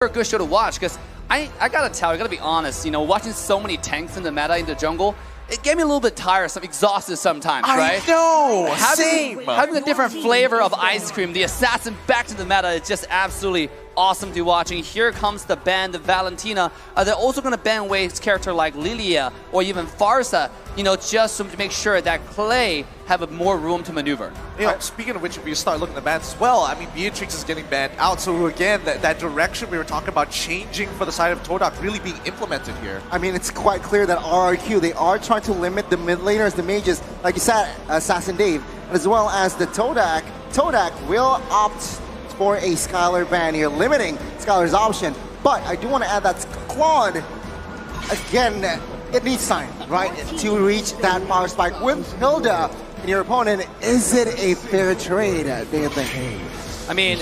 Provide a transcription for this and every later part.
a good show to watch because I gotta tell, I gotta be honest, you know, watching so many tanks in the meta in the jungle, it gave me a little bit tiresome, exhausted sometimes, right? I know, having a different flavor of ice cream, the assassin back to the meta, is just absolutely awesome to watch. And here comes the ban, the Valentina. They're also going to ban away his character like Lilia or even Farsa, you know, just to make sure that Clay have more room to maneuver. You know, speaking of which, if you start looking at the bans as well, I mean, Beatrix is getting banned out. So again, that direction we were talking about changing for the side of Todak really being implemented here. I mean, it's quite clear that RRQ, they are trying to limit the mid laners, the mages, like you said, Assassin Dave, as well as the Todak. Todak will opt for a Skylar ban here, limiting Skylar's option. But I do want to add that Claude, again, it needs time, right, to reach that power spike with Hilda and your opponent. Is it a fair trade, do you think? I mean,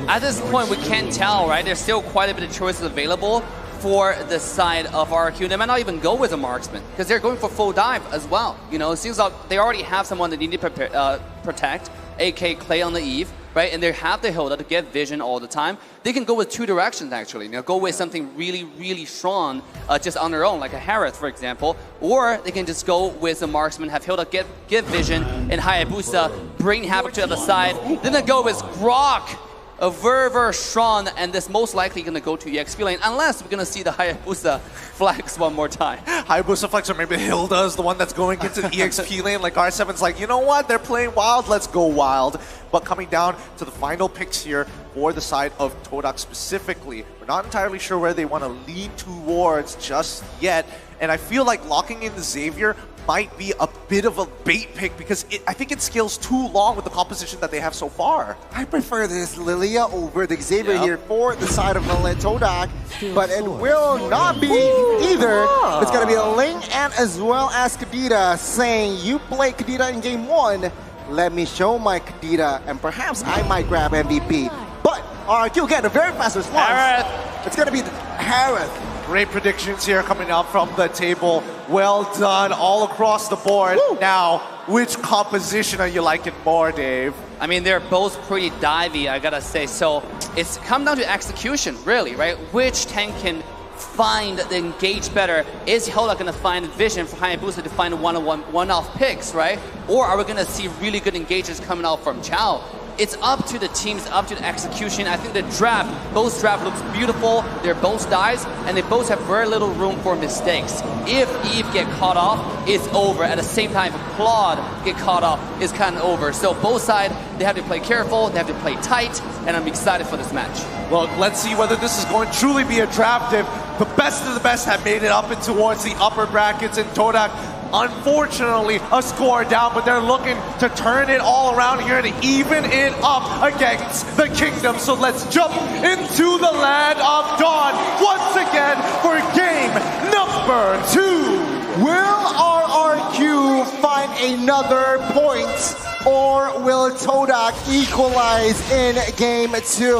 at this point, we can't tell, right? There's still quite a bit of choices available for the side of RQ. They might not even go with a marksman because they're going for full dive as well. You know, it seems like they already have someone that they need to protect, AK Clay on the Eve, right? And they have the Hilda to get vision all the time. They can go with two directions, actually. You know, go with something really, really strong just on their own, like a Harith, for example. Or they can just go with a marksman, have Hilda get vision, and Hayabusa bring Havoc to the other side. Then they go with Grok, a very strong, and this most likely going to go to EXP lane, unless we're going to see the Hayabusa flex one more time. Hayabusa flex, or maybe Hilda is the one that's going into the EXP lane. Like R7's like, you know what, they're playing wild, let's go wild. But coming down to the final picks here for the side of Todak specifically, we're not entirely sure where they want to lean towards just yet. And I feel like locking in the Xavier might be a bit of a bait pick because I think it scales too long with the composition that they have so far. I prefer this Lilia over the Xavier here for the side of Todak, but it will not be either. It's going to be a Ling and as well as Kadita saying, you play Kadita in game 1, let me show my Kadita, and perhaps I might grab MVP. But RQ get a very fast response. Harith. It's going to be Harith. Great predictions here coming out from the table. Well done all across the board. Woo. Now, which composition are you liking more, Dave? I mean, they're both pretty divey, I gotta say. So it's come down to execution, really, right? Which tank can find the engage better? Is Hilda gonna find vision for Hayabusa to find one-off picks, right? Or are we gonna see really good engages coming out from Chao? It's up to the teams, up to the execution. I think the draft, both draft looks beautiful. They're both dives, and they both have very little room for mistakes. If Eve get caught off, it's over. At the same time, if Claude get caught off, it's kind of over. So both sides, they have to play careful, they have to play tight, and I'm excited for this match. Well, let's see whether this is going to truly be a draft if the best of the best have made it up and towards the upper brackets, and Todak, unfortunately, a score down, but they're looking to turn it all around here and even it up against the Kingdom. So let's jump into the Land of Dawn once again for game number 2. Will RRQ find another point, or will Todak equalize in game 2?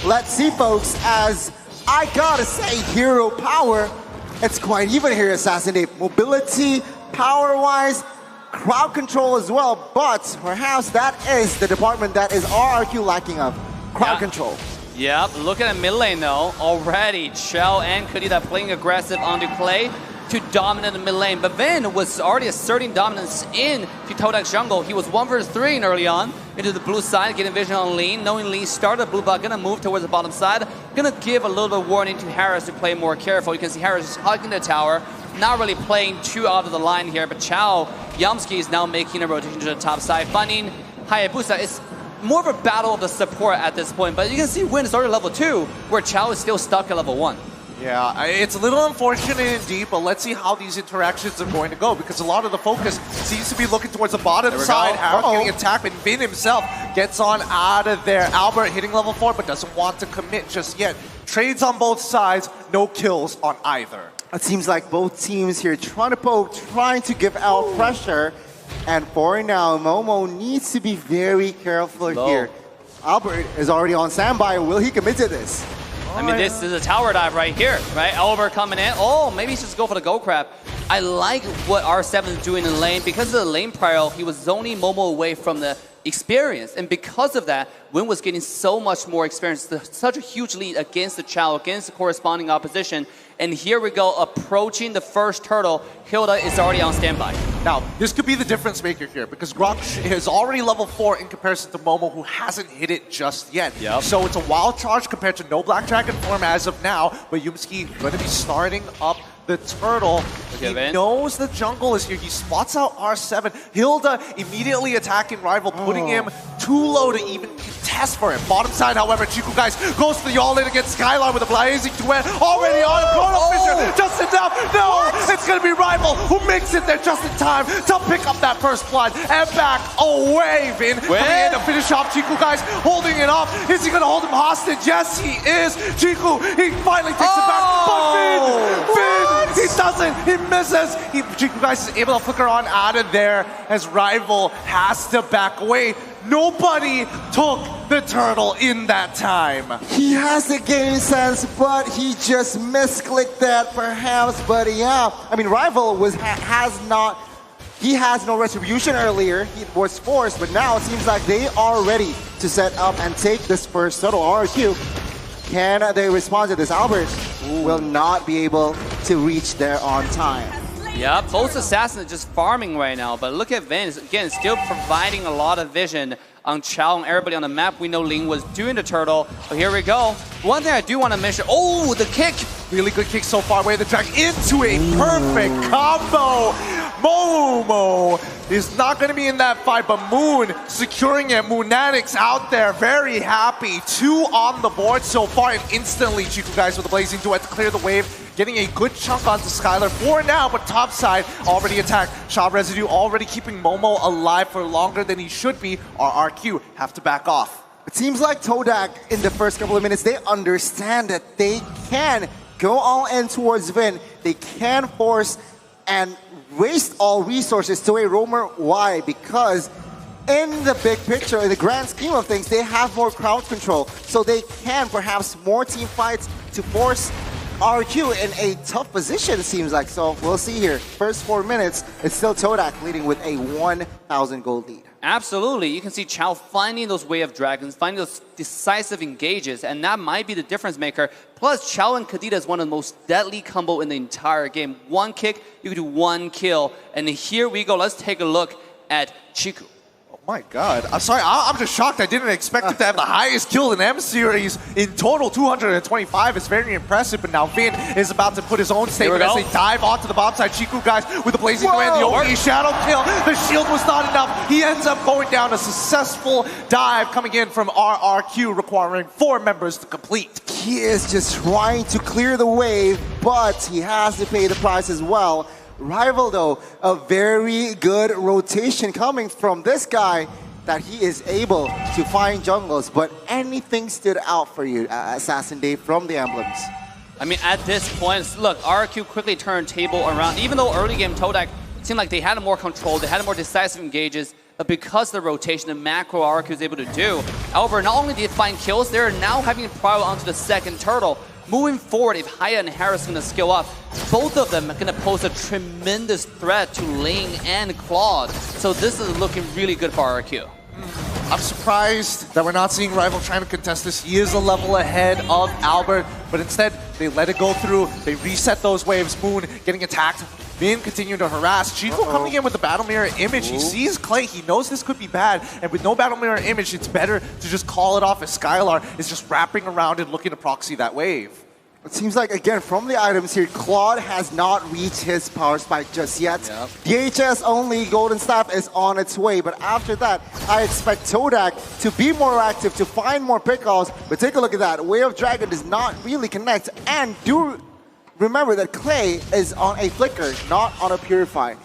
Let's see, folks, as I gotta say, hero power, it's quite even here, Assassin Dave. Mobility, power-wise, crowd control as well, but perhaps that is the department that is RRQ lacking of, crowd control. Yep, look at the mid lane though. Already, Chao and Kadita playing aggressive onto Clay to dominate the mid lane, but Vin was already asserting dominance into Todak's jungle. He was 1 versus 3 early on into the blue side, getting vision on Lean, knowing Lean started blue butt, gonna move towards the bottom side, gonna give a little bit of warning to Harris to play more careful. You can see Harris is hugging the tower, not really playing too out of the line here, but Chao Yamski is now making a rotation to the top side, finding Hayabusa. It's more of a battle of the support at this point, but you can see Win is already level 2, where Chao is still stuck at level 1. Yeah, it's a little unfortunate indeed, but let's see how these interactions are going to go, because a lot of the focus seems to be looking towards the bottom side. Harith getting attacked, and Vin himself gets on out of there. Albert hitting level 4, but doesn't want to commit just yet. Trades on both sides, no kills on either. It seems like both teams here trying to poke, trying to give out pressure, and for now, Momo needs to be very careful here. Albert is already on standby. Will he commit to this? I mean, this is a tower dive right here, right? Albert coming in. Oh, maybe he should just go for the go crab. I like what R7 is doing in lane. Because of the lane prior, he was zoning Momo away from the experience. And because of that, Win was getting so much more experience, such a huge lead against the Chao, against the corresponding opposition. And here we go, approaching the first turtle. Hilda is already on standby. Now, this could be the difference maker here because Grok is already level 4 in comparison to Momo, who hasn't hit it just yet. Yep. So it's a wild charge compared to no Black Dragon form as of now, but Yumski going to be starting up the turtle. Okay, he knows the jungle is here. He spots out R7. Hilda immediately attacking Rival, putting him too low to even test for him. Bottom side, however, Chiku guys goes for the all-in against Skylar with a blazing duet already on him. Chrono Fisher just enough. No, it's going to be Rival who makes it there just in time to pick up that first blood and back away. Vin coming in to finish off Chiku guys, holding it off. Is he going to hold him hostage? Yes, he is. Chiku, he finally takes it back. But Vin, he doesn't. He misses. Chiku guys is able to flicker on out of there as Rival has to back away. Nobody took the turtle in that time. He has the game sense, but he just misclicked that perhaps. But yeah, I mean, Rival has no retribution earlier. He was forced, but now it seems like they are ready to set up and take this first turtle. RQ, can they respond to this? Albert will not be able to reach there on time. Yeah, both assassins are just farming right now, but look at Vin, again, still providing a lot of vision on Chao and everybody on the map. We know Ling was doing the turtle, but here we go. One thing I do want to mention, oh, the kick! Really good kick so far, way the drag into a perfect combo. Momo is not going to be in that fight, but Moon securing it. Moonatics out there, very happy. 2 on the board so far, and instantly Chiku guys with a blazing duet to clear the wave. Getting a good chunk onto Skylar for now, but top side already attacked. Shot Residue already keeping Momo alive for longer than he should be. RRQ have to back off. It seems like Todak in the first couple of minutes, they understand that they can go all in towards Vin. They can force and waste all resources to a roamer. Why? Because in the big picture, in the grand scheme of things, they have more crowd control. So they can perhaps more team fights to force RQ in a tough position, it seems like. So we'll see here. First 4 minutes, it's still Todak leading with a 1,000 gold lead. Absolutely. You can see Chao finding those Way of Dragons, finding those decisive engages, and that might be the difference maker. Plus, Chao and Kadita is one of the most deadly combo in the entire game. One kick, you can do 1 kill. And here we go. Let's take a look at Chiku. My God. I'm sorry, I'm just shocked. I didn't expect him to have the highest kill in M-Series. In total, 225 is very impressive, but now Vin is about to put his own statement as they dive onto the bottom side. Chiku guys with the blazing command, the OE shadow kill. The shield was not enough. He ends up going down. A successful dive coming in from RRQ, requiring 4 members to complete. He is just trying to clear the wave, but he has to pay the price as well. Rival, though, a very good rotation coming from this guy that he is able to find jungles. But anything stood out for you, Assassin Dave, from the emblems? I mean, at this point, look, RQ quickly turned table around. Even though early game Todak seemed like they had more control, they had more decisive engages, but because of the rotation, the macro RQ was able to do. However, not only did they find kills, they're now having to prior onto the second turtle. Moving forward, if Haya and Harris are going to skill up, both of them are going to pose a tremendous threat to Ling and Claude. So this is looking really good for RQ. I'm surprised that we're not seeing Rival trying to contest this. He is a level ahead of Albert, but instead they let it go through. They reset those waves. Moon getting attacked. Vin continuing to harass. Chico coming in with the Battle Mirror image. He sees Clay. He knows this could be bad. And with no Battle Mirror image, it's better to just call it off as Skylar is just wrapping around and looking to proxy that wave. It seems like, again, from the items here, Claude has not reached his power spike just yet. DHS only Golden Staff is on its way, but after that, I expect Todak to be more active, to find more pickoffs. But take a look at that. Way of Dragon does not really connect. And do remember that Clay is on a flicker, not on a purify.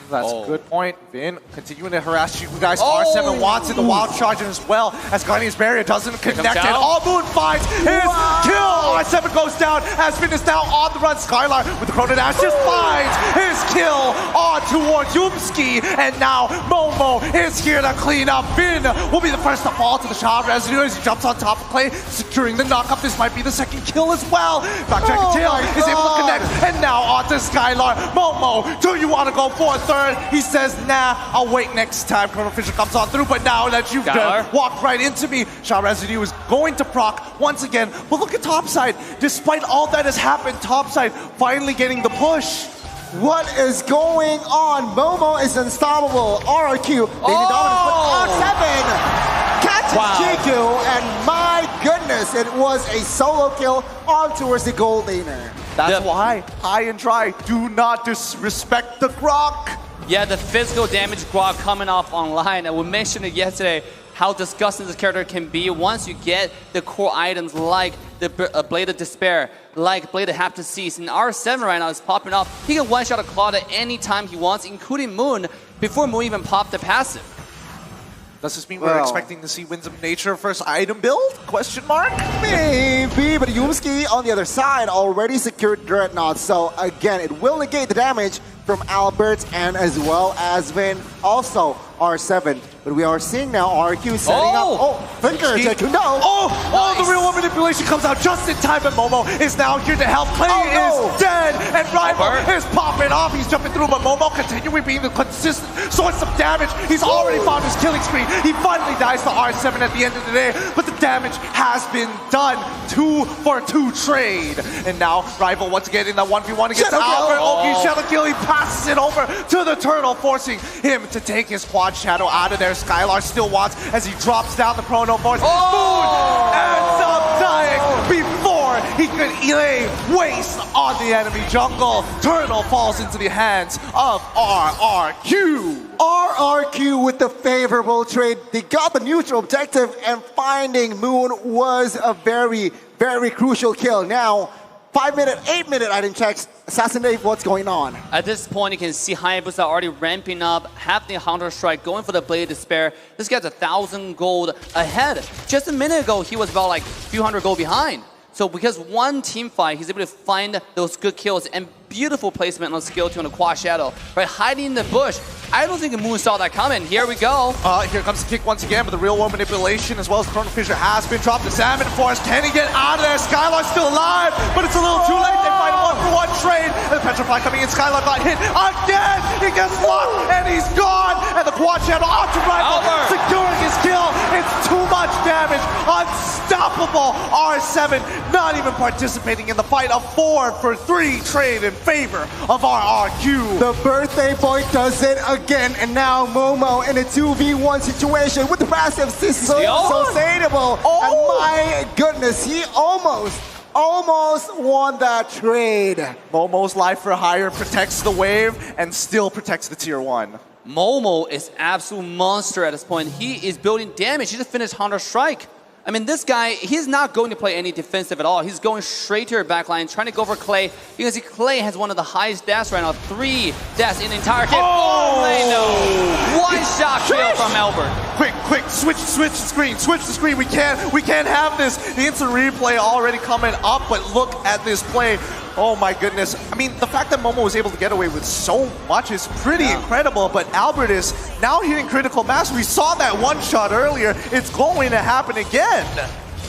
That's a good point. Vin continuing to harass you guys. R7 wants it, the wild charge as well as Guardian's Barrier doesn't connect. And all Moon finds his kill. R7 goes down. Aspen is now on the run. Skylar with the Chrono Dash just finds his kill on towards Yumski. And now Momo is here to clean up. Vin will be the first to fall to the shot residue as he jumps on top of Clay, securing the knockup. This might be the second kill as well. Backtrack Tail is able to connect. And now on to Skylar. Momo, do you want to go for a third? He says, nah, I'll wait next time. Chrono Fisher comes on through, but now that you've walked right into me, shot residue is going to proc once again. But look at Topside. Despite all that has happened, Topside finally getting the push. What is going on? Momo is unstoppable. RRQ, being dominant, but R7 catches Jiku, and my goodness, it was a solo kill on towards the gold laner. That's why high and dry do not disrespect the Grok. Yeah, the physical damage Grok coming off online, and we mentioned it yesterday, how disgusting this character can be once you get the core items like the Blade of Despair, like Blade of Haptic Cease. And R7 right now is popping off. He can one-shot a Claude at any time he wants, including Moon, before Moon even popped the passive. Does this mean we're expecting to see Winds of Nature first item build? Question mark? Maybe, but Yumski on the other side already secured Dreadnought. So again, it will negate the damage from Albert and as well as Vin. Also, R7. But we are seeing now RQ setting up. Oh, Finger to Kundo. The real world manipulation comes out just in time, but Momo is now here to help. Clay is dead, and Rival is popping off. He's jumping through, but Momo continuing being the consistent source of damage. He's already found his killing spree. He finally dies to R7 at the end of the day, but the damage has been done. 2-for-2 trade. And now Rival once again in that 1v1 against Albert. Shadow kill. He passes it over to the Turtle, forcing him to take his quad shadow out of there. Skylar still wants as he drops down the Chrono Force. Moon ends up dying before he could lay waste on the enemy jungle. Turtle falls into the hands of RRQ. RRQ with the favorable trade. They got the neutral objective, and finding Moon was a very, very crucial kill. Now, 5-minute, 8-minute item checks. Assassin Dave, what's going on? At this point, you can see Hayabusa already ramping up, have the Hunter Strike, going for the Blade of Despair. This guy's 1,000 gold ahead. Just a minute ago, he was about like a few hundred gold behind. So because one team fight, he's able to find those good kills and beautiful placement on the skill 2 on the Quad Shadow. Right, hiding in the bush. I don't think the Moon saw that coming. Here we go. Here comes the kick once again, but the real world manipulation as well as Chrono Fisher has been dropped. The Salmon Forest, can he get out of there? Skylar's still alive, but it's a little too late. They find a 1-for-1 trade. And the Petrify coming in. Skylar got hit again. He gets locked and he's gone. And the Quad Shadow onto Rival, securing his kill. It's too much damage. Unstoppable. R7 not even participating in the fight. A 4-for-3 trade in favor of RRQ. The birthday boy does it again, and now Momo in a 2v1 situation with the passive so sustainable. And my goodness, he almost won that trade. Momo's life for hire protects the wave and still protects the tier 1. Momo is absolute monster at this point. He is building damage. He just finished Hunter Strike. I mean, this guy, he's not going to play any defensive at all. He's going straight to your backline, trying to go for Clay. You can see Clay has one of the highest deaths right now. 3 deaths in the entire game. One shot kill from Albert. Quick, switch the screen. We can't have this. The instant replay already coming up, but look at this play. Oh my goodness. I mean, the fact that Momo was able to get away with so much is pretty incredible, but Albert is now hitting critical mass. We saw that one shot earlier. It's going to happen again.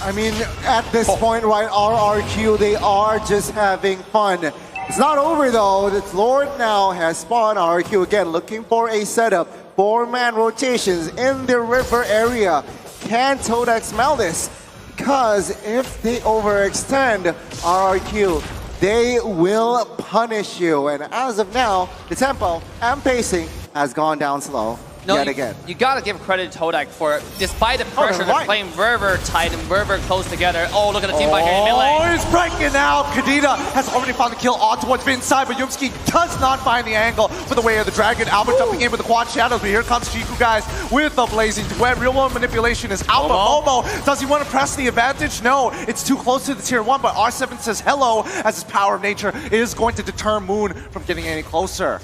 I mean, at this point, right, RRQ, they are just having fun. It's not over though. The Lord now has spawned RRQ again, looking for a setup. 4-man rotations in the river area. Can Todak smell this? Because if they overextend RRQ, they will punish you. And as of now, the tempo and pacing has gone down slow yet again. You gotta give credit to Todak for, despite the pressure, they're playing very tight and very close together. Oh, look at the team fight here in mid lane. Oh, he's breaking out. Kadena has already found the kill on towards Vin's side, but Yumski does not find the angle for the way of the dragon. Albert jumping in with the quad shadows, but here comes Jiku, guys, with the blazing duet. Real world manipulation is out, but Momo, does he want to press the advantage? No, it's too close to the tier 1, but R7 says hello, as his power of nature is going to deter Moon from getting any closer.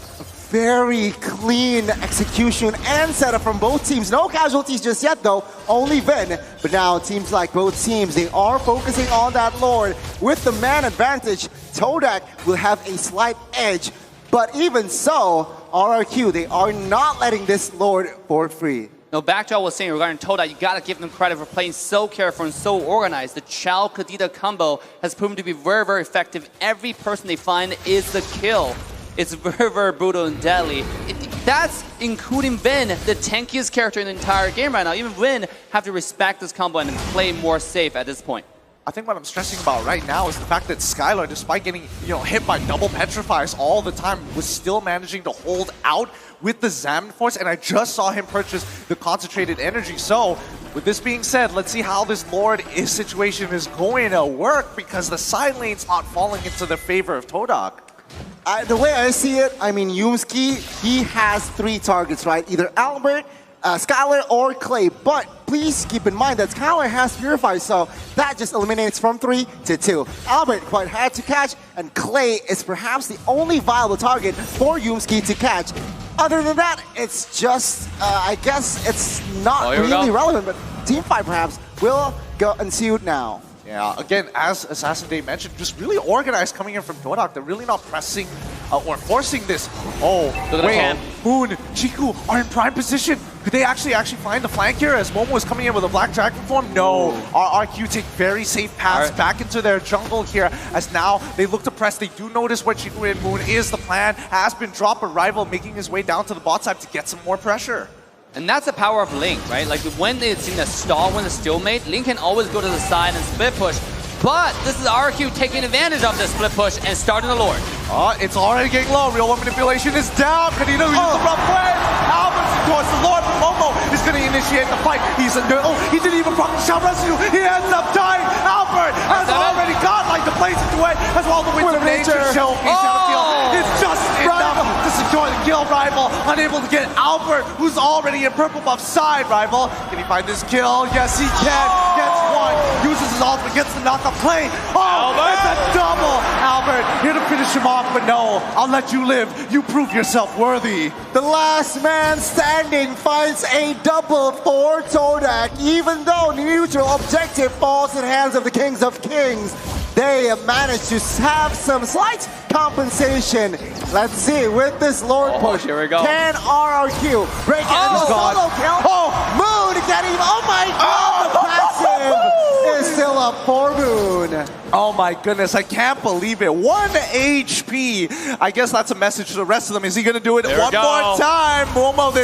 very clean execution and setup from both teams. No casualties just yet though, only Vin. But now it seems like both teams, they are focusing on that Lord. With the man advantage, Todak will have a slight edge. But even so, RRQ, they are not letting this Lord for free. No, back to what I was saying regarding Todak, you gotta give them credit for playing so careful and so organized. The Chao Kadita combo has proven to be very, very effective. Every person they find is the kill. It's very, very brutal and deadly. That's including Vin, the tankiest character in the entire game right now. Even Vin have to respect this combo and play more safe at this point. I think what I'm stressing about right now is the fact that Skylar, despite getting hit by double petrifies all the time, was still managing to hold out with the Xamarin Force, and I just saw him purchase the concentrated energy. So, with this being said, let's see how this Lord situation is going to work, because the side lane's not falling into the favor of Todak. The way I see it, I mean, Yumski, he has 3 targets, right? Either Albert, Skylar, or Clay. But please keep in mind that Skylar has Purify, so that just eliminates from 3 to 2. Albert quite hard to catch, and Clay is perhaps the only viable target for Yumski to catch. Other than that, it's just, I guess it's not really relevant, but teamfight perhaps will go ensue now. Yeah, again, as Assassin Day mentioned, just really organized coming in from Todak. They're really not pressing or forcing this. Oh, wait, Moon, Chiku are in prime position. Could they actually find the flank here as Momo is coming in with a Black Dragon form? No. RRQ take very safe paths back into their jungle here, as now they look to press. They do notice what Chiku and Moon is. The plan has been dropped, but Rival making his way down to the bot side to get some more pressure. And that's the power of Link, right? Like when it's in a stall, when it's stalemate, Link can always go to the side and split push. But this is RQ taking advantage of this split push and starting the Lord. It's already getting low. Real One Manipulation is down. Kadita uses the rough play. Albert's towards the Lord, but Momo is going to initiate the fight. He's under. Oh, he didn't even proc the shot rescue. He ends up dying. Albert has already got like the blaze into it, as well the Winds of Nature show. It's just enough to secure the kill. Rival unable to get Albert, who's already in purple buff side. Rival, can he find this kill? Yes, he can. Gets one. Uses his ultimate, gets the knockup play. Oh, it's a double. Albert here to finish him off, but no, I'll let you live. You prove yourself worthy. The last man standing finds a double for Todak. Even though the neutral objective falls in the hands of the Kings of Kings, they managed to have some slight compensation. Let's see, with this Lord push, here we go. Can RRQ break it? Solo kill. Moon getting, oh my god, the passive is still up for Moon. Oh my goodness, I can't believe it. 1 HP. I guess that's a message to the rest of them. Is he going to do it one more time? Momo this